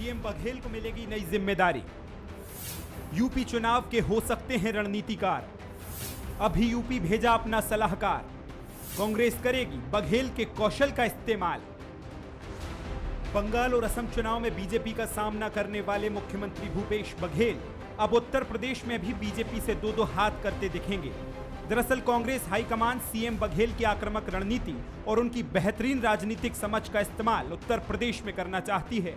CM Baghel को मिलेगी नई जिम्मेदारी। यूपी चुनाव के हो सकते हैं रणनीतिकार। अभी यूपी भेजा अपना सलाहकार। कांग्रेस करेगी बघेल के कौशल का इस्तेमाल। बंगाल और असम चुनाव में बीजेपी का सामना करने वाले मुख्यमंत्री भूपेश बघेल अब उत्तर प्रदेश में भी बीजेपी से दो दो हाथ करते दिखेंगे। दरअसल कांग्रेस हाईकमान सीएम बघेल की आक्रामक रणनीति और उनकी बेहतरीन राजनीतिक समझ का इस्तेमाल उत्तर प्रदेश में करना चाहती है।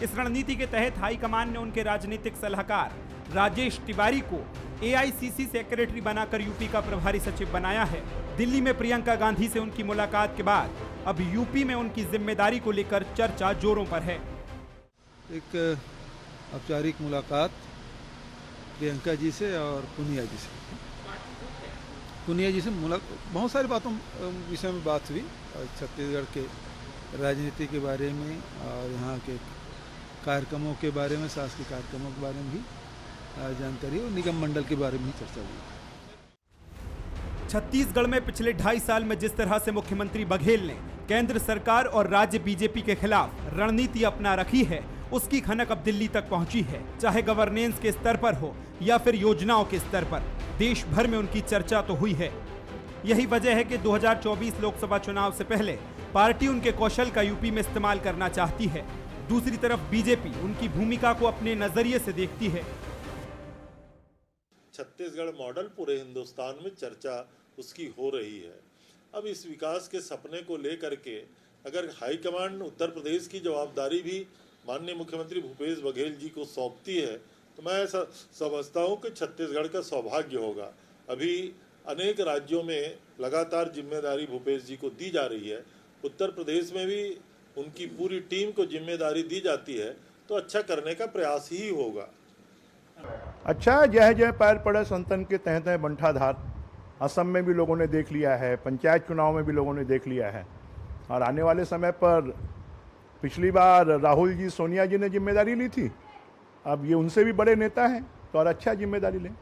इस रणनीति के तहत हाईकमान ने उनके राजनीतिक सलाहकार राजेश तिवारी को एआईसीसी सेक्रेटरी बनाकर यूपी का प्रभारी सचिव बनाया है। दिल्ली में प्रियंका गांधी से उनकी मुलाकात के बाद अब यूपी में उनकी जिम्मेदारी को लेकर चर्चा जोरों पर है। एक औपचारिक मुलाकात प्रियंका जी से और पुनिया जी से बहुत सारी बातों विषय में बात हुई और छत्तीसगढ़ के राजनीति के बारे में और यहाँ के कार्यक्रमों के बारे में, शासकीय कार्यक्रमों के बारे में भी जानकारी और निगम मंडल के बारे में भी चर्चा हुई। छत्तीसगढ़ में पिछले 2.5 साल में जिस तरह से मुख्यमंत्री बघेल ने केंद्र सरकार और राज्य बीजेपी के खिलाफ रणनीति अपना रखी है, उसकी खनक अब दिल्ली तक पहुंची है। चाहे गवर्नेंस के स्तर पर हो या फिर योजनाओं के स्तर पर, देश भर में उनकी चर्चा तो हुई है। यही वजह है कि 2024 लोकसभा चुनाव से पहले पार्टी उनके कौशल का यूपी में इस्तेमाल करना चाहती है। दूसरी तरफ बीजेपी उनकी भूमिका को अपने नजरिए से देखती है। छत्तीसगढ़ मॉडल पूरे हिंदुस्तान में चर्चा उसकी हो रही है। अब इस विकास के सपने को लेकर के अगर हाईकमान उत्तर प्रदेश की जवाबदारी भी माननीय मुख्यमंत्री भूपेश बघेल जी को सौंपती है तो मैं ऐसा समझता हूँ कि छत्तीसगढ़ का सौभाग्य होगा। अभी अनेक राज्यों में लगातार जिम्मेदारी भूपेश जी को दी जा रही है। उत्तर प्रदेश में भी उनकी पूरी टीम को जिम्मेदारी दी जाती है तो अच्छा करने का प्रयास ही होगा। अच्छा, जय जय पैर पड़े संतन के तह तह बंठाधार। असम में भी लोगों ने देख लिया है, पंचायत चुनाव में भी लोगों ने देख लिया है और आने वाले समय पर पिछली बार राहुल जी, सोनिया जी ने जिम्मेदारी ली थी, अब ये उनसे भी बड़े नेता हैं तो और अच्छा जिम्मेदारी लें।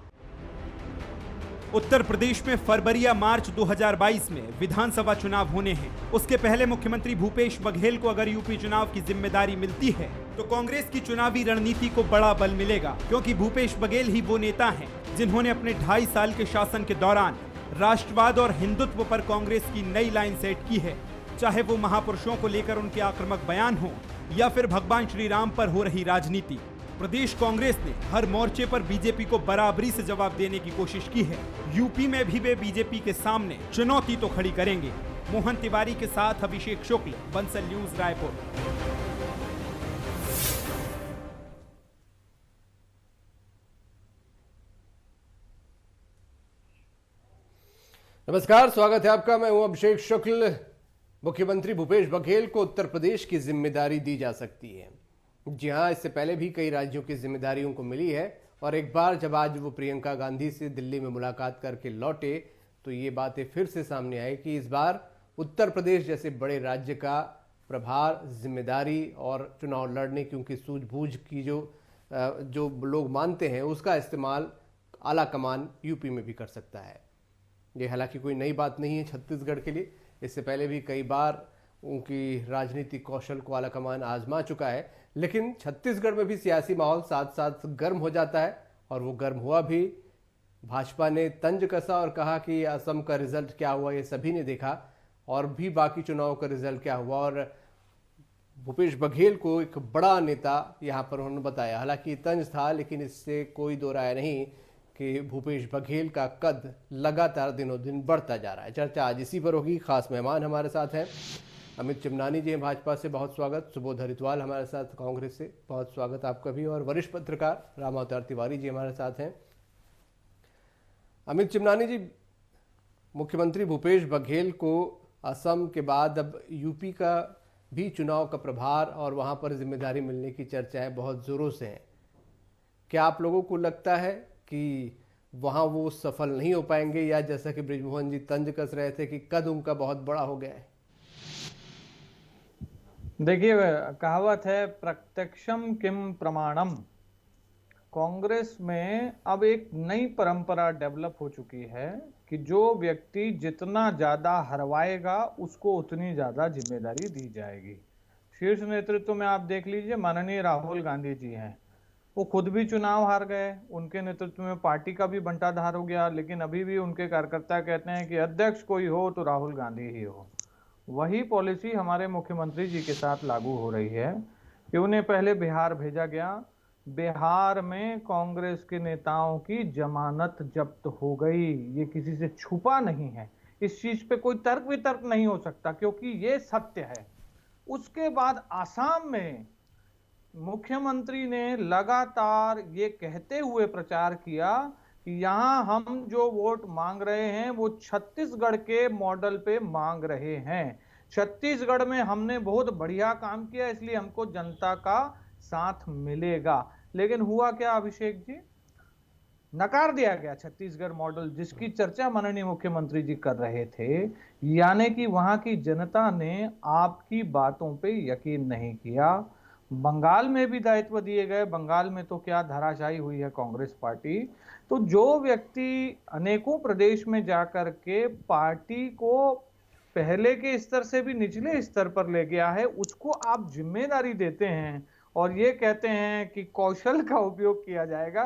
उत्तर प्रदेश में फरवरी या मार्च 2022 में विधानसभा चुनाव होने हैं। उसके पहले मुख्यमंत्री भूपेश बघेल को अगर यूपी चुनाव की जिम्मेदारी मिलती है तो कांग्रेस की चुनावी रणनीति को बड़ा बल मिलेगा, क्योंकि भूपेश बघेल ही वो नेता हैं जिन्होंने अपने 2.5 साल के शासन के दौरान राष्ट्रवाद और हिंदुत्व पर कांग्रेस की नई लाइन सेट की है। चाहे वो महापुरुषों को लेकर उनके आक्रामक बयान हो या फिर भगवान श्री राम पर हो रही राजनीति, प्रदेश कांग्रेस ने हर मोर्चे पर बीजेपी को बराबरी से जवाब देने की कोशिश की है। यूपी में भी वे बीजेपी के सामने चुनौती तो खड़ी करेंगे। मोहन तिवारी के साथ अभिषेक शुक्ल, बंसल न्यूज, रायपुर। नमस्कार, स्वागत है आपका। मैं हूं अभिषेक शुक्ल। मुख्यमंत्री भूपेश बघेल को उत्तर प्रदेश की जिम्मेदारी दी जा सकती है। जी हां, इससे पहले भी कई राज्यों की जिम्मेदारियों को मिली है और एक बार जब आज वो प्रियंका गांधी से दिल्ली में मुलाकात करके लौटे तो ये बातें फिर से सामने आई कि इस बार उत्तर प्रदेश जैसे बड़े राज्य का प्रभार, जिम्मेदारी और चुनाव लड़ने की उनकी सूझबूझ की जो लोग मानते हैं उसका इस्तेमाल आला कमान यूपी में भी कर सकता है। ये हालांकि कोई नई बात नहीं है छत्तीसगढ़ के लिए। इससे पहले भी कई बार उनकी राजनीतिक कौशल को आला कमान आजमा चुका है, लेकिन छत्तीसगढ़ में भी सियासी माहौल साथ साथ गर्म हो जाता है और वो गर्म हुआ भी। भाजपा ने तंज कसा और कहा कि असम का रिजल्ट क्या हुआ ये सभी ने देखा और भी बाकी चुनाव का रिजल्ट क्या हुआ, और भूपेश बघेल को एक बड़ा नेता यहाँ पर उन्होंने बताया। हालांकि तंज था, लेकिन इससे कोई दो राय नहीं कि भूपेश बघेल का कद लगातार दिनों दिन बढ़ता जा रहा है। चर्चा आज इसी पर होगी। खास मेहमान हमारे साथ हैं अमित चिमनानी जी हैं भाजपा से, बहुत स्वागत। सुबोध हरिद्वाल हमारे साथ कांग्रेस से, बहुत स्वागत आपका भी। और वरिष्ठ पत्रकार रामावतार तिवारी जी हमारे साथ हैं। अमित चिमनानी जी, मुख्यमंत्री भूपेश बघेल को असम के बाद अब यूपी का भी चुनाव का प्रभार और वहां पर जिम्मेदारी मिलने की चर्चाएं बहुत जोरों से हैं। क्या आप लोगों को लगता है कि वहां वो सफल नहीं हो पाएंगे, या जैसा कि बृजमोहन जी तंज कस रहे थे कि कद उनका बहुत बड़ा हो गया है? देखिए, कहावत है प्रत्यक्षम किम प्रमाणम। कांग्रेस में अब एक नई परंपरा डेवलप हो चुकी है कि जो व्यक्ति जितना ज्यादा हरवाएगा उसको उतनी ज्यादा जिम्मेदारी दी जाएगी। शीर्ष नेतृत्व में आप देख लीजिए माननीय राहुल गांधी जी हैं, वो खुद भी चुनाव हार गए, उनके नेतृत्व में पार्टी का भी बंटाधार हो गया, लेकिन अभी भी उनके कार्यकर्ता कहते हैं कि अध्यक्ष कोई हो तो राहुल गांधी ही हो। वही पॉलिसी हमारे मुख्यमंत्री जी के साथ लागू हो रही है कि उन्हें पहले बिहार भेजा गया, बिहार में कांग्रेस के नेताओं की जमानत जब्त हो गई। ये किसी से छुपा नहीं है, इस चीज पे कोई तर्क वितर्क नहीं हो सकता क्योंकि ये सत्य है। उसके बाद आसाम में मुख्यमंत्री ने लगातार ये कहते हुए प्रचार किया कि यहां हम जो वोट मांग रहे हैं वो छत्तीसगढ़ के मॉडल पे मांग रहे हैं, छत्तीसगढ़ में हमने बहुत बढ़िया काम किया इसलिए हमको जनता का साथ मिलेगा। लेकिन हुआ क्या अभिषेक जी, नकार दिया गया छत्तीसगढ़ मॉडल जिसकी चर्चा माननीय मुख्यमंत्री जी कर रहे थे, यानी कि वहां की जनता ने आपकी बातों पे यकीन नहीं किया। बंगाल में भी दायित्व दिए गए, बंगाल में तो क्या धराशायी हुई है कांग्रेस पार्टी। तो जो व्यक्ति अनेकों प्रदेश में जाकर के पार्टी को पहले के स्तर से भी निचले स्तर पर ले गया है, उसको आप जिम्मेदारी देते हैं और ये कहते हैं कि कौशल का उपयोग किया जाएगा,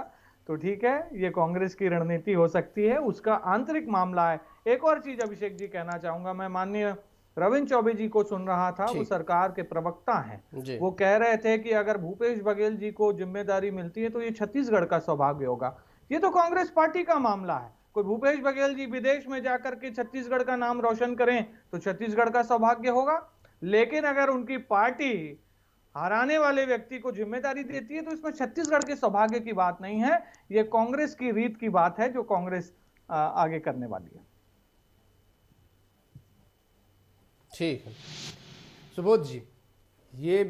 तो ठीक है, ये कांग्रेस की रणनीति हो सकती है, उसका आंतरिक मामला है। एक और चीज अभिषेक जी कहना चाहूंगा, मैं माननीय रविंद्र चौबे जी को सुन रहा था, वो सरकार के प्रवक्ता हैं, वो कह रहे थे कि अगर भूपेश बघेल जी को जिम्मेदारी मिलती है तो ये छत्तीसगढ़ का सौभाग्य होगा। ये तो कांग्रेस पार्टी का मामला है, कोई भूपेश बघेल जी विदेश में जाकर के छत्तीसगढ़ का नाम रोशन करें तो छत्तीसगढ़ का सौभाग्य होगा, लेकिन अगर उनकी पार्टी हराने वाले व्यक्ति को जिम्मेदारी देती है तो इसमें छत्तीसगढ़ के सौभाग्य की बात नहीं है, ये कांग्रेस की रीत की बात है जो कांग्रेस आगे करने वाली है। ठीक है सुबोध जी, ये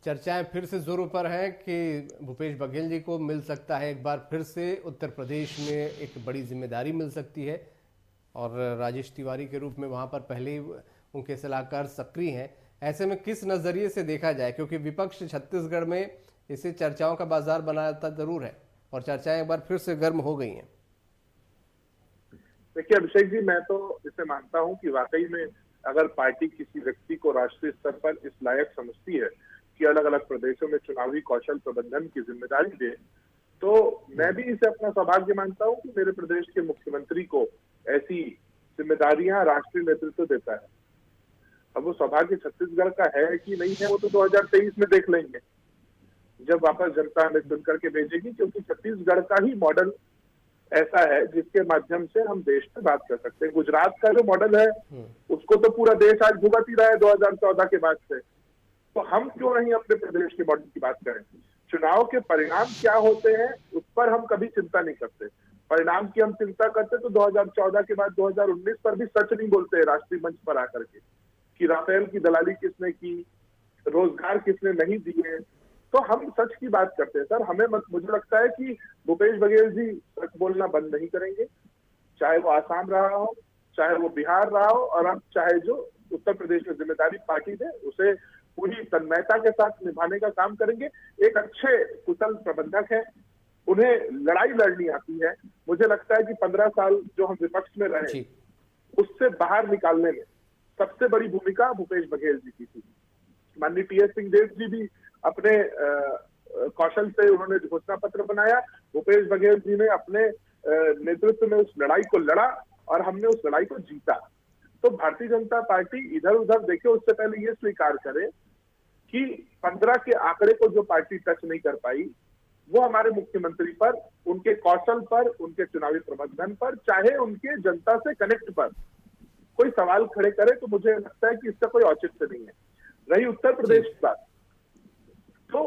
चर्चाएं फिर से जोरों पर है कि भूपेश बघेल जी को मिल सकता है एक बार फिर से उत्तर प्रदेश में एक बड़ी जिम्मेदारी मिल सकती है, और राजेश तिवारी के रूप में वहां पर पहले ही उनके सलाहकार सक्रिय हैं। ऐसे में किस नजरिए से देखा जाए, क्योंकि विपक्ष छत्तीसगढ़ में इसे चर्चाओं का बाजार बनाता जरूर है और चर्चाएं एक बार फिर से गर्म हो गई हैं। देखिए अभिषेक जी, मैं तो इसे मानता हूं कि वाकई में अगर पार्टी किसी व्यक्ति को राष्ट्रीय स्तर पर इस लायक समझती है कि अलग अलग प्रदेशों में चुनावी कौशल प्रबंधन की जिम्मेदारी दे, तो मैं भी इसे अपना सौभाग्य मानता हूं कि मेरे प्रदेश के मुख्यमंत्री को ऐसी जिम्मेदारियां राष्ट्रीय नेतृत्व देता है। अब वो सौभाग्य छत्तीसगढ़ का है कि नहीं है वो तो 2023 में देख लेंगे, जब वापस जनता हमें चुन करके भेजेगी, क्योंकि छत्तीसगढ़ का ही मॉडल ऐसा है जिसके माध्यम से हम देश में बात कर सकते हैं। गुजरात का जो मॉडल है उसको तो पूरा देश आज भुगत ही रहा है 2014 के बाद से, तो हम क्यों नहीं अपने प्रदेश के मॉडल की बात करें। चुनाव के परिणाम क्या होते हैं उस पर हम कभी चिंता नहीं करते, परिणाम की हम चिंता करते तो 2014 के बाद 2019 पर भी सच नहीं बोलते राष्ट्रीय मंच पर आकर के कि राफेल की दलाली किसने की, रोजगार किसने नहीं दिए, तो हम सच की बात करते हैं। सर मुझे लगता है कि भूपेश बघेल जी सच बोलना बंद नहीं करेंगे, चाहे वो आसाम रहा हो, चाहे वो बिहार रहा हो, और अब चाहे जो उत्तर प्रदेश में जिम्मेदारी पार्टी दे उसे पूरी तन्मयता के साथ निभाने का काम करेंगे। एक अच्छे कुशल प्रबंधक है, उन्हें लड़ाई लड़नी आती है। मुझे लगता है कि 15 साल जो हम विपक्ष में रहे उससे बाहर निकालने में सबसे बड़ी भूमिका भूपेश बघेल जी की थी। माननीय टी.एस. सिंहदेव जी भी अपने कौशल से उन्होंने घोषणा पत्र बनाया, भूपेश बघेल जी ने अपने नेतृत्व में उस लड़ाई को लड़ा और हमने उस लड़ाई को जीता। तो भारतीय जनता पार्टी इधर उधर देखे उससे पहले ये स्वीकार करे कि 15 के आंकड़े को जो पार्टी टच नहीं कर पाई वो हमारे मुख्यमंत्री पर, उनके कौशल पर, उनके चुनावी प्रबंधन पर, चाहे उनके जनता से कनेक्ट पर कोई सवाल खड़े करे, तो मुझे लगता है कि इसका कोई औचित्य नहीं है। रही उत्तर प्रदेश की बात, तो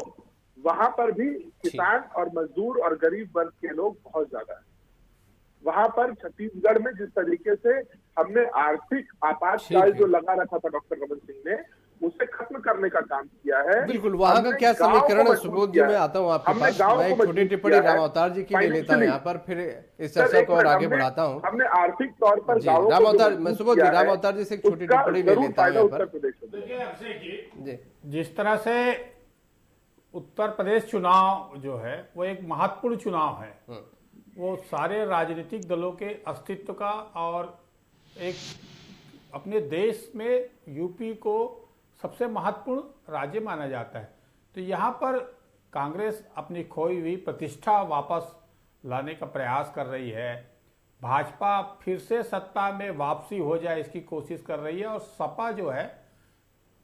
वहां पर भी किसान और मजदूर और गरीब वर्ग के लोग बहुत ज्यादा है। वहां पर छत्तीसगढ़ में जिस तरीके से हमने आर्थिक आपातकाल जो लगा रखा था डॉक्टर रमन सिंह ने, उसे खत्म करने का काम किया है। बिल्कुल, वहां का क्या समीकरण है सुबोध जी, मैं आता हूँ आपके पास। मैं एक छोटी टिप्पणी राम अवतार जी की ले लेता हूँ यहाँ पर, फिर इस चर्चा को और आगे बढ़ाता हूँ। हमने आर्थिक तौर पर राम अवतार, मैं सुबोध जी राम अवतार जी से एक छोटी टिप्पणी ले लेता हूँ यहाँ पर। देखिए अभिषेक जी, जिस तरह से उत्तर प्रदेश चुनाव जो है वो एक महत्वपूर्ण चुनाव है, वो सारे राजनीतिक दलों के अस्तित्व का और एक अपने देश में यूपी को सबसे महत्वपूर्ण राज्य माना जाता है। तो यहाँ पर कांग्रेस अपनी खोई हुई प्रतिष्ठा वापस लाने का प्रयास कर रही है। भाजपा फिर से सत्ता में वापसी हो जाए इसकी कोशिश कर रही है, और सपा जो है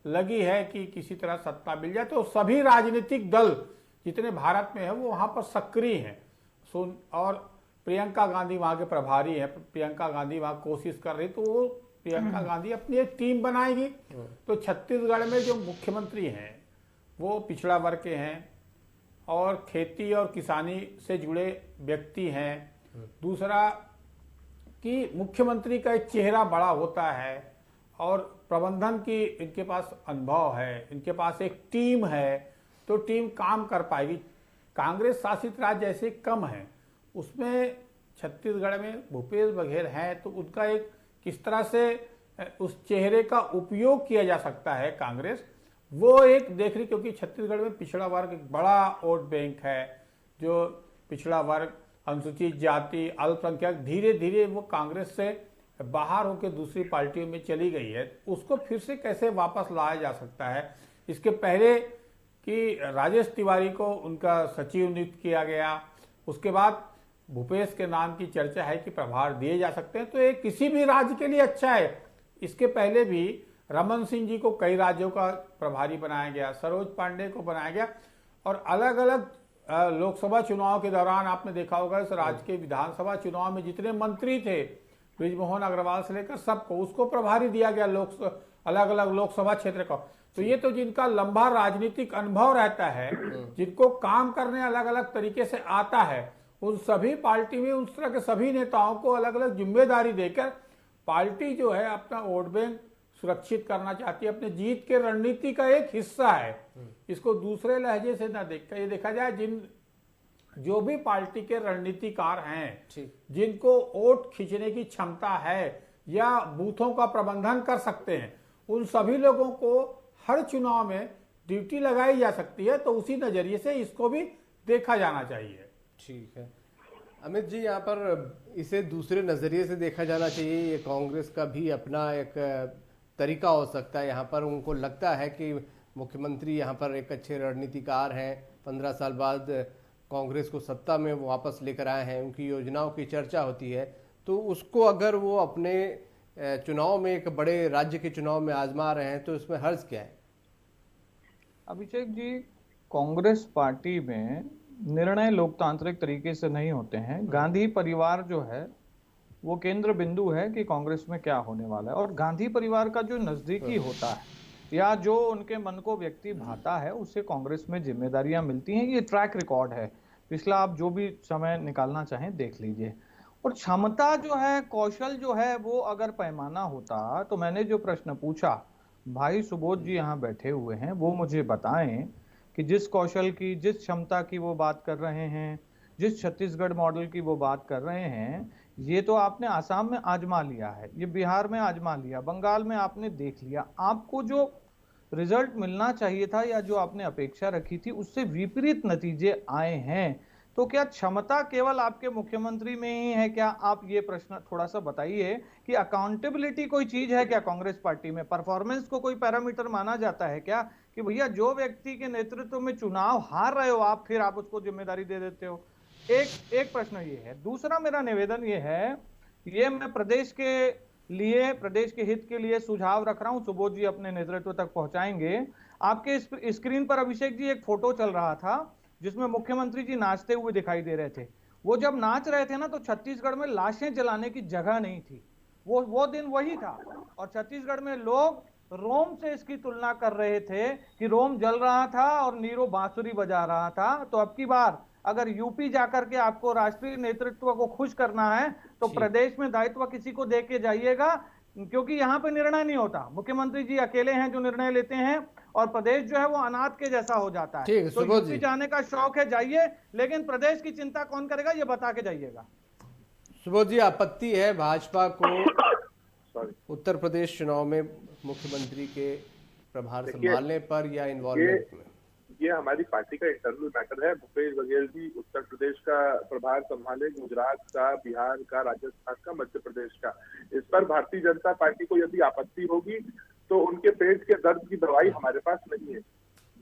लगी है कि किसी तरह सत्ता मिल जाए। तो सभी राजनीतिक दल जितने भारत में है वो वहाँ पर सक्रिय हैं। और प्रियंका गांधी वहाँ के प्रभारी हैं, प्रियंका गांधी वहाँ कोशिश कर रही, तो वो प्रियंका गांधी अपनी एक टीम बनाएगी। तो छत्तीसगढ़ में जो मुख्यमंत्री हैं वो पिछड़ा वर्ग के हैं और खेती और किसानी से जुड़े व्यक्ति हैं। दूसरा कि मुख्यमंत्री का एक चेहरा बड़ा होता है और प्रबंधन की इनके पास अनुभव है, इनके पास एक टीम है, तो टीम काम कर पाएगी। कांग्रेस शासित राज्य जैसे कम हैं, उसमें छत्तीसगढ़ में भूपेश बघेल हैं, तो उनका एक किस तरह से उस चेहरे का उपयोग किया जा सकता है कांग्रेस, वो एक देख रही। क्योंकि छत्तीसगढ़ में पिछड़ा वर्ग एक बड़ा वोट बैंक है, जो पिछड़ा वर्ग, अनुसूचित जाति, अल्पसंख्यक धीरे धीरे वो कांग्रेस से बाहर होकर दूसरी पार्टियों में चली गई है। उसको फिर से कैसे वापस लाया जा सकता है। इसके पहले कि राजेश तिवारी को उनका सचिव नियुक्त किया गया, उसके बाद भूपेश के नाम की चर्चा है कि प्रभार दिए जा सकते हैं, तो ये किसी भी राज्य के लिए अच्छा है। इसके पहले भी रमन सिंह जी को कई राज्यों का प्रभारी बनाया गया, सरोज पांडे को बनाया गया, और अलग अलग लोकसभा चुनाव के दौरान आपने देखा होगा इस राज्य के विधानसभा चुनाव में जितने मंत्री थे, बृजमोहन अग्रवाल से लेकर सबको, उसको प्रभारी दिया गया अलग अलग लोकसभा क्षेत्र का। तो ये तो जिनका लंबा राजनीतिक अनुभव रहता है, जिनको काम करने अलग अलग तरीके से आता है, उन सभी पार्टी में उस तरह के सभी नेताओं को अलग अलग जिम्मेदारी देकर पार्टी जो है अपना वोट बैंक सुरक्षित करना चाहती है, अपने जीत के रणनीति का एक हिस्सा है। इसको दूसरे लहजे से ना देखकर ये देखा जाए, जो भी पार्टी के रणनीतिकार हैं, जिनको वोट खींचने की क्षमता है या बूथों का प्रबंधन कर सकते हैं, उन सभी लोगों को हर चुनाव में ड्यूटी लगाई जा सकती है। तो उसी नजरिए से इसको भी देखा जाना चाहिए। ठीक है अमित जी, यहाँ पर इसे दूसरे नजरिए से देखा जाना चाहिए। ये कांग्रेस का भी अपना एक तरीका हो सकता है। यहाँ पर उनको लगता है कि मुख्यमंत्री यहाँ पर एक अच्छे रणनीतिकार हैं, 15 साल बाद कांग्रेस को सत्ता में वापस लेकर आए हैं, उनकी योजनाओं की चर्चा होती है, तो उसको अगर वो अपने चुनाव में, एक बड़े राज्य के चुनाव में आजमा रहे हैं, तो इसमें हर्ज क्या है? अभिषेक जी, कांग्रेस पार्टी में निर्णय लोकतांत्रिक तरीके से नहीं होते हैं। गांधी परिवार जो है वो केंद्र बिंदु है कि कांग्रेस में क्या होने वाला है, और गांधी परिवार का जो नजदीकी होता है या जो उनके मन को व्यक्ति भाता है, उससे कांग्रेस में जिम्मेदारियां मिलती हैं। ये ट्रैक रिकॉर्ड है पिछला, आप जो भी समय निकालना चाहें देख लीजिए। और क्षमता जो है, कौशल जो है, वो अगर पैमाना होता, तो मैंने जो प्रश्न पूछा, भाई सुबोध जी यहाँ बैठे हुए हैं, वो मुझे बताएं कि जिस कौशल की, जिस क्षमता की वो बात कर रहे हैं, जिस छत्तीसगढ़ मॉडल की वो बात कर रहे हैं, ये तो आपने आसाम में आजमा लिया है, ये बिहार में आजमा लिया, बंगाल में आपने देख लिया। आपको जो रिजल्ट मिलना चाहिए था या जो आपने अपेक्षा रखी थी, उससे विपरीत नतीजे आए हैं। तो क्या क्षमता केवल आपके मुख्यमंत्री में ही है क्या? आप ये प्रश्न थोड़ा सा बताइए कि अकाउंटेबिलिटी कोई चीज है क्या कांग्रेस पार्टी में? परफॉर्मेंस को कोई पैरामीटर माना जाता है क्या कि भैया जो व्यक्ति के नेतृत्व में चुनाव हार रहे हो आप, फिर आप उसको जिम्मेदारी दे देते हो? एक प्रश्न ये है। दूसरा मेरा निवेदन ये है, ये मैं प्रदेश के लिए, प्रदेश के हित के लिए सुझाव रख रहा हूं, सुबोध जी अपने नेतृत्व तक पहुंचाएंगे। आपके स्क्रीन पर अभिषेक जी एक फोटो चल रहा था जिसमें मुख्यमंत्री जी नाचते हुए दिखाई दे रहे थे। वो जब नाच रहे थे ना, तो छत्तीसगढ़ में लाशें जलाने की जगह नहीं थी। वो दिन वही था, और छत्तीसगढ़ में लोग रोम से इसकी तुलना कर रहे थे कि रोम जल रहा था और नीरो बांसुरी बजा रहा था। तो अब की बार अगर यूपी जाकर के आपको राष्ट्रीय नेतृत्व को खुश करना है, तो प्रदेश में दायित्व किसी को दे के जाइएगा, क्योंकि यहाँ पे निर्णय नहीं होता। मुख्यमंत्री जी अकेले हैं जो निर्णय लेते हैं, और प्रदेश जो है वो अनाथ के जैसा हो जाता है। तो यूपी जाने का शौक है, जाइए, लेकिन प्रदेश की चिंता कौन करेगा ये बता के जाइएगा। सुबोध जी, आपत्ति है भाजपा को उत्तर प्रदेश चुनाव में मुख्यमंत्री के प्रभार संभालने पर या इन्वॉल्वमेंट में? ये हमारी पार्टी का इंटरनल मैटर है। भूपेश बघेल जी उत्तर प्रदेश का प्रभार संभाले, गुजरात का, बिहार का, राजस्थान का, मध्य प्रदेश का। इस पर भारतीय जनता पार्टी को यदि आपत्ति होगी तो उनके पेट के दर्द की दवाई हमारे पास नहीं है।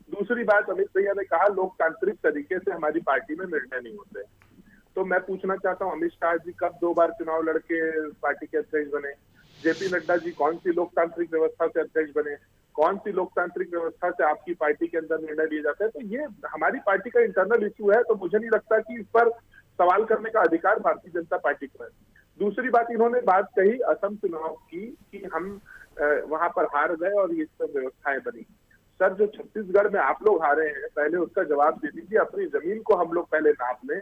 दूसरी बात, अमित भैया ने कहा लोकतांत्रिक तरीके से हमारी पार्टी में निर्णय नहीं होते। तो मैं पूछना चाहता हूँ, अमित शाह जी कब 2 बार चुनाव लड़के पार्टी के अध्यक्ष बने? जेपी नड्डा जी कौन सी लोकतांत्रिक व्यवस्था से अध्यक्ष बने? कौन सी लोकतांत्रिक व्यवस्था से आपकी पार्टी के अंदर निर्णय लिए जाते हैं? तो ये हमारी पार्टी का इंटरनल इशू है, तो मुझे नहीं लगता कि इस पर सवाल करने का अधिकार भारतीय जनता पार्टी को है। दूसरी बात, इन्होंने बात कही असम चुनाव की कि हम वहां पर हार गए और ये सब व्यवस्थाएं बनी। सर, जो छत्तीसगढ़ में आप लोग हारे हैं, पहले उसका जवाब दे दीजिए। अपनी जमीन को हम लोग पहले नाप लें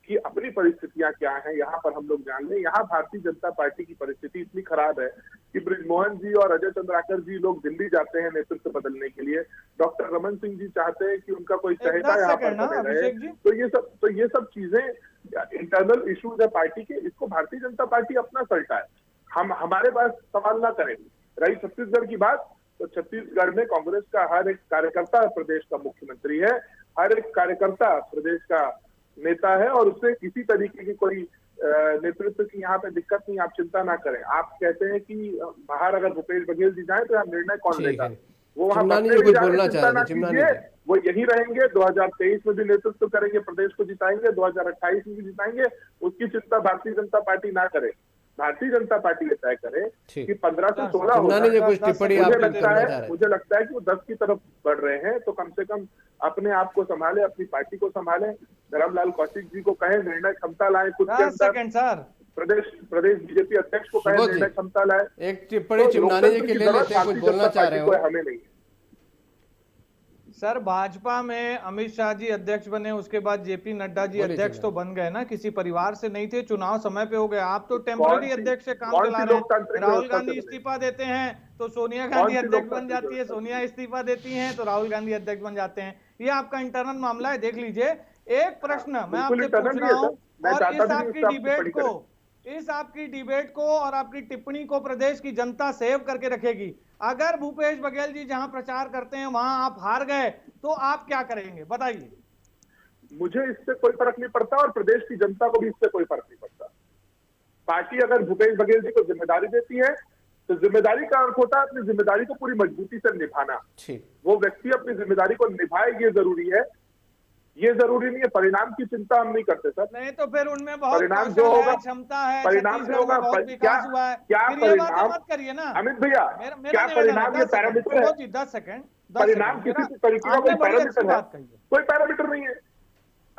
कि अपनी परिस्थितियां क्या हैं, यहाँ पर हम लोग जान लें। यहाँ भारतीय जनता पार्टी की परिस्थिति इतनी खराब है कि बृजमोहन जी और अजय चंद्राकर जी लोग दिल्ली जाते हैं नेतृत्व बदलने के लिए। डॉक्टर रमन सिंह जी चाहते हैं कि उनका कोई चहेता यहाँ पर बने रहे। तो ये सब चीजें इंटरनल इश्यूज है पार्टी के, इसको भारतीय जनता पार्टी अपना सल्टा है। हम हमारे पास सवाल ना करें। रही छत्तीसगढ़ की बात, तो छत्तीसगढ़ में कांग्रेस का हर एक कार्यकर्ता प्रदेश का मुख्यमंत्री है, हर एक कार्यकर्ता प्रदेश का नेता है और उससे किसी तरीके की कोई नेतृत्व की यहाँ पे दिक्कत नहीं। आप चिंता ना करें। आप कहते हैं कि बाहर अगर भूपेश बघेल जी जाए तो यहाँ निर्णय कौन लेगा? वो वहाँ वो यही रहेंगे। 2023 में भी नेतृत्व करेंगे, प्रदेश को जिताएंगे, 2028 में भी जिताएंगे। उसकी चिंता भारतीय जनता पार्टी ना करे। भारतीय जनता पार्टी ये तय करे कि 15 से 16 होगा। मुझे लगता है कि वो 10 की तरफ बढ़ रहे हैं, तो कम से कम अपने आप को संभाले, अपनी पार्टी को संभाले। धर्मलाल कौशिक जी को कहें निर्णय क्षमता लाए खुद के अंदर। प्रदेश बीजेपी अध्यक्ष को कहें निर्णय क्षमता लाए। एक टिप्पणी चिमनानी जी के लिए लेते हैं, कुछ बोलना चाह रहे हो? हमें नहीं। सर, भाजपा में अमित शाह जी अध्यक्ष बने, उसके बाद जेपी नड्डा जी अध्यक्ष तो बन गए ना, किसी परिवार से नहीं थे, चुनाव समय पे हो गए। आप तो टेम्पररी अध्यक्ष से काम चला रहे हैं। राहुल गांधी इस्तीफा देते हैं तो सोनिया गांधी अध्यक्ष बन जाती है, सोनिया इस्तीफा देती हैं तो राहुल गांधी अध्यक्ष बन जाते हैं। ये आपका इंटरनल मामला है, देख लीजिए। एक प्रश्न मैं आपसे पूछ रहा हूँ, और इस आपकी डिबेट को और आपकी टिप्पणी को प्रदेश की जनता सेव करके रखेगी। अगर भूपेश बघेल जी जहां प्रचार करते हैं वहां आप हार गए तो आप क्या करेंगे, बताइए? मुझे इससे कोई फर्क नहीं पड़ता और प्रदेश की जनता को भी इससे कोई फर्क नहीं पड़ता। पार्टी अगर भूपेश बघेल जी को जिम्मेदारी देती है तो जिम्मेदारी का अर्थ होता है अपनी जिम्मेदारी को पूरी मजबूती से निभाना। वो व्यक्ति अपनी जिम्मेदारी को निभाए, ये जरूरी है। ये जरूरी नहीं है परिणाम की चिंता हम नहीं करते सर। नहीं तो फिर उनमें बहुत परिणाम जो होगा, क्षमता है, परिणाम जो होगा, क्या परिणाम मत करिए ना अमित भैया, क्या परिणाम? ये पैरामीटर है। 10 सेकंड। परिणाम किसी तरीके का कोई पैरामीटर है? कोई पैरामीटर नहीं है।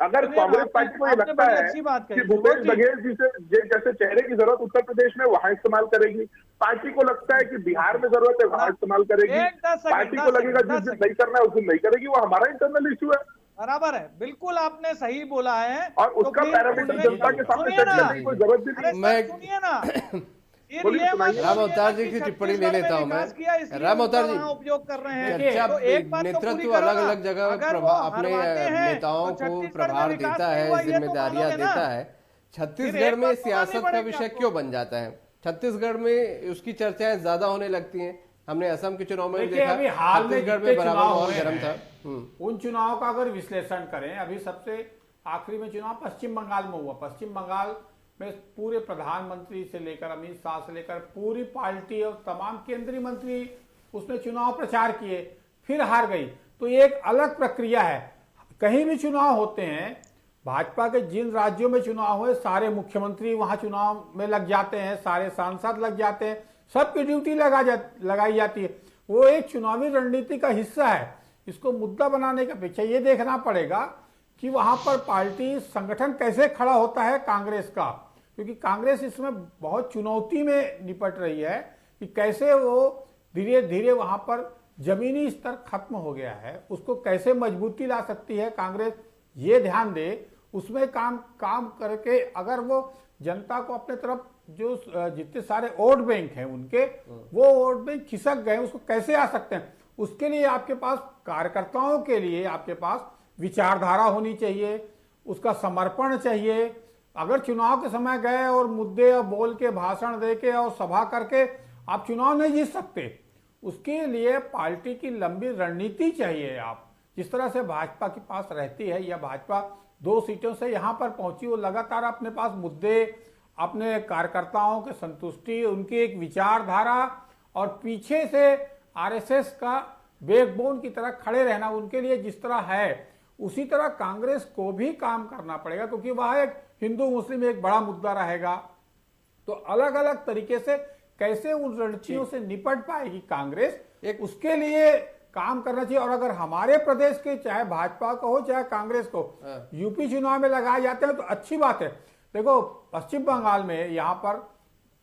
अगर कांग्रेस पार्टी को ये लगता है कि भूपेश बघेल जी से जैसे चेहरे की जरूरत उत्तर प्रदेश में वहां इस्तेमाल करेगी, पार्टी को लगता है कि बिहार में जरूरत है वहां इस्तेमाल करेगी, पार्टी को लगेगा जिस दिन नहीं करना है उस दिन नहीं करेगी, वो हमारा इंटरनल इश्यू है। बराबर है, बिल्कुल आपने सही बोला है। और उसका पैरामीटर जनता के सामने सेट करने की कोई जरूरत भी नहीं। सुनिए ना, राम अवतार जी की टिप्पणी ले लेता हूं मैं। राम अवतार जी, उपयोग कर रहे हैं, नेतृत्व अलग अलग जगह अपने नेताओं को प्रभार देता है, जिम्मेदारियां देता है। छत्तीसगढ़ में सियासत का विषय क्यों बन जाता है? छत्तीसगढ़ में उसकी चर्चाएं ज्यादा होने लगती हैं। हमने असम के चुनाव में देखा, अभी हाल में छत्तीसगढ़ में बराबर और गर्म था। उन चुनाव का अगर विश्लेषण करें, अभी सबसे आखिरी में चुनाव पश्चिम बंगाल में हुआ। पश्चिम बंगाल में पूरे प्रधानमंत्री से लेकर अमित शाह से लेकर पूरी पार्टी और तमाम केंद्रीय मंत्री उसमें चुनाव प्रचार किए, फिर हार गई। तो एक अलग प्रक्रिया है। कहीं भी चुनाव होते हैं, भाजपा के जिन राज्यों में चुनाव हुए सारे मुख्यमंत्री वहां चुनाव में लग जाते हैं, सारे सांसद लग जाते हैं, सबकी ड्यूटी लगाई जाती है। वो एक चुनावी रणनीति का हिस्सा है। इसको मुद्दा बनाने के पीछे ये देखना पड़ेगा कि वहां पर पार्टी संगठन कैसे खड़ा होता है कांग्रेस का, क्योंकि कांग्रेस इसमें बहुत चुनौती में निपट रही है कि कैसे वो धीरे धीरे वहां पर जमीनी स्तर खत्म हो गया है, उसको कैसे मजबूती ला सकती है कांग्रेस, ये ध्यान दे, उसमें काम करके अगर वो जनता को अपने तरफ जो जितने सारे वोट बैंक हैं उनके, वो वोट बैंक खिसक गए, उसको कैसे आ सकते हैं। उसके लिए आपके पास कार्यकर्ताओं के लिए आपके पास विचारधारा होनी चाहिए, उसका समर्पण चाहिए। अगर चुनाव के समय गए और मुद्दे और बोल के भाषण दे के और सभा करके आप चुनाव नहीं जीत सकते। उसके लिए पार्टी की लंबी रणनीति चाहिए। आप जिस तरह से भाजपा के पास रहती है, या भाजपा 2 सीटों से यहां पर पहुंची, वो लगातार अपने पास मुद्दे, अपने कार्यकर्ताओं के संतुष्टि, उनकी एक विचारधारा और पीछे से आरएसएस का बैकबोन की तरह खड़े रहना उनके लिए जिस तरह है, उसी तरह कांग्रेस को भी काम करना पड़ेगा, क्योंकि वह एक हिंदू मुस्लिम एक बड़ा मुद्दा रहेगा। तो अलग अलग तरीके से कैसे उन रणनीतियों से निपट पाएगी कांग्रेस, एक उसके लिए काम करना चाहिए। और अगर हमारे प्रदेश के चाहे भाजपा का हो चाहे कांग्रेस को यूपी चुनाव में लगाए जाते हैं तो अच्छी बात है। देखो पश्चिम बंगाल में यहाँ पर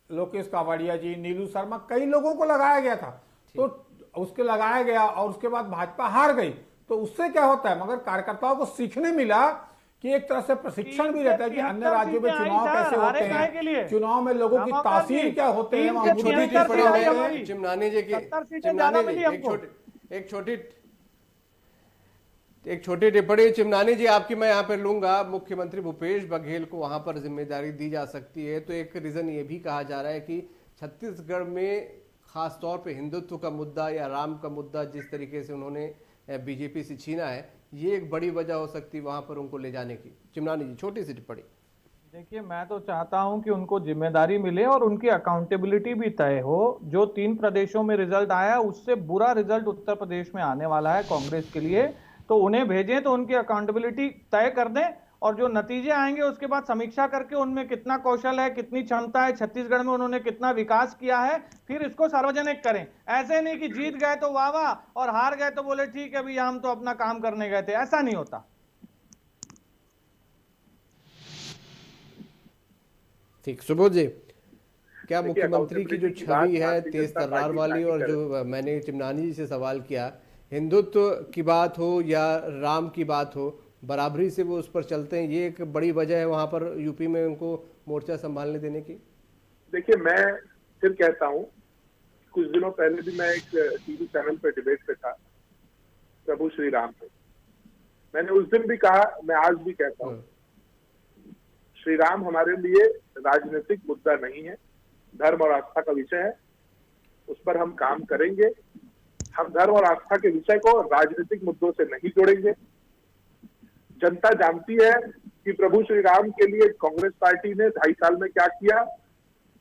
लोकेश कावड़िया जी, नीलू शर्मा, कई लोगों को लगाया गया था, तो उसके लगाया गया और उसके बाद भाजपा हार गई। तो उससे क्या होता है, मगर कार्यकर्ताओं को सीखने मिला कि एक तरह से प्रशिक्षण भी रहता है कि अन्य राज्यों में चुनाव कैसे होते हैं, चुनाव में लोगों की तासीर क्या होते हैं। छोटी टिप्पणी चिमनानी जी की, एक छोटी टिप्पणी चिमनानी जी आपकी मैं यहाँ पर लूंगा। मुख्यमंत्री भूपेश बघेल को वहां पर जिम्मेदारी दी जा सकती है, तो एक रीजन ये भी कहा जा रहा है कि छत्तीसगढ़ में खास तौर पे हिंदुत्व का मुद्दा या राम का मुद्दा जिस तरीके से उन्होंने बीजेपी से छीना है, ये एक बड़ी वजह हो सकती है वहां पर उनको ले जाने की। चिमनानी जी छोटी सी टिप्पणी। देखिए, मैं तो चाहता हूं कि उनको जिम्मेदारी मिले और उनकी अकाउंटेबिलिटी भी तय हो। जो 3 प्रदेशों में रिजल्ट आया उससे बुरा रिजल्ट उत्तर प्रदेश में आने वाला है कांग्रेस के लिए, तो उन्हें भेजें तो उनकी अकाउंटेबिलिटी तय कर दें और जो नतीजे आएंगे उसके बाद समीक्षा करके उनमें कितना कौशल है, कितनी क्षमता है, छत्तीसगढ़ में उन्होंने कितना विकास किया है, फिर इसको सार्वजनिक करें। ऐसे नहीं कि जीत गए तो वाह वाह और हार गए तो बोले ठीक है भैया हम तो अपना काम करने गए थे, ऐसा नहीं होता। ठीक, सुबोध जी, क्या मुख्यमंत्री की जो छवि है तेज तर्रार वाली, और जो मैंने चिमनानी जी से सवाल किया, हिंदुत्व की बात हो या राम की बात हो, बराबरी से वो उस पर चलते हैं, ये एक बड़ी वजह है वहां पर यूपी में उनको मोर्चा संभालने देने की? देखिए, मैं फिर कहता हूँ, कुछ दिनों पहले भी मैं एक टीवी चैनल पे डिबेट पे था प्रभु श्री राम पे। मैंने उस दिन भी कहा, मैं आज भी कहता हूँ, श्री राम हमारे लिए राजनीतिक मुद्दा नहीं है, धर्म और आस्था का विषय है, उस पर हम काम करेंगे। हम धर्म और आस्था के विषय को राजनीतिक मुद्दों से नहीं जोड़ेंगे। जनता जानती है कि प्रभु श्री राम के लिए कांग्रेस पार्टी ने 2.5 साल में क्या किया,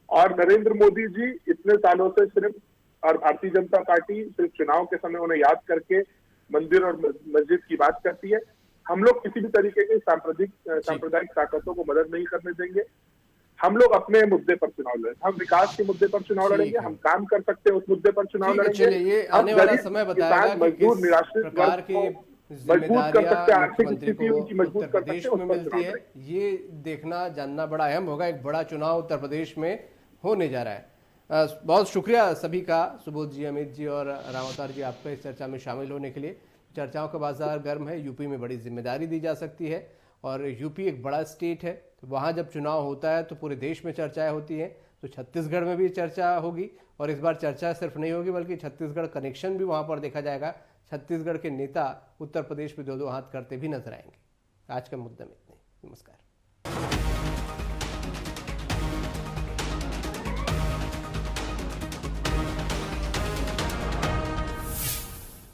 और नरेंद्र मोदी जी इतने सालों से सिर्फ, और भारतीय जनता पार्टी सिर्फ चुनाव के समय उन्हें याद करके मंदिर और मस्जिद की बात करती है। हम लोग किसी भी तरीके की सांप्रदायिक ताकतों को मदद नहीं करने देंगे। हम लोग अपने मुद्दे पर चुनाव लड़ेंगे, हम विकास के मुद्दे पर चुनाव लड़ेंगे, हम काम कर सकते हैं उस मुद्दे पर चुनाव लड़ेंगे। ये आने वाला समय बताएगा कि मजदूर निराश्रित वर्ग को मजबूत कर सकते हैं, आर्थिक स्थिति उनकी मजबूत कर सकते हैं, उस पर चुनाव लड़ेंगे। ये देखना जानना बड़ा अहम होगा। एक बड़ा चुनाव उत्तर प्रदेश में होने जा रहा है। बहुत शुक्रिया सभी का, सुबोध जी, अमित जी और रामावतार जी, आपका इस चर्चा में शामिल होने के लिए। चर्चाओं का बाजार गर्म है, यूपी में बड़ी जिम्मेदारी दी जा सकती है और यूपी एक बड़ा स्टेट है, तो वहाँ जब चुनाव होता है तो पूरे देश में चर्चाएं होती हैं, तो छत्तीसगढ़ में भी चर्चा होगी। और इस बार चर्चा सिर्फ नहीं होगी बल्कि छत्तीसगढ़ कनेक्शन भी वहाँ पर देखा जाएगा। छत्तीसगढ़ के नेता उत्तर प्रदेश में 2-2 हाथ करते भी नजर आएंगे। आज का मुद्दा में इतना ही। नमस्कार।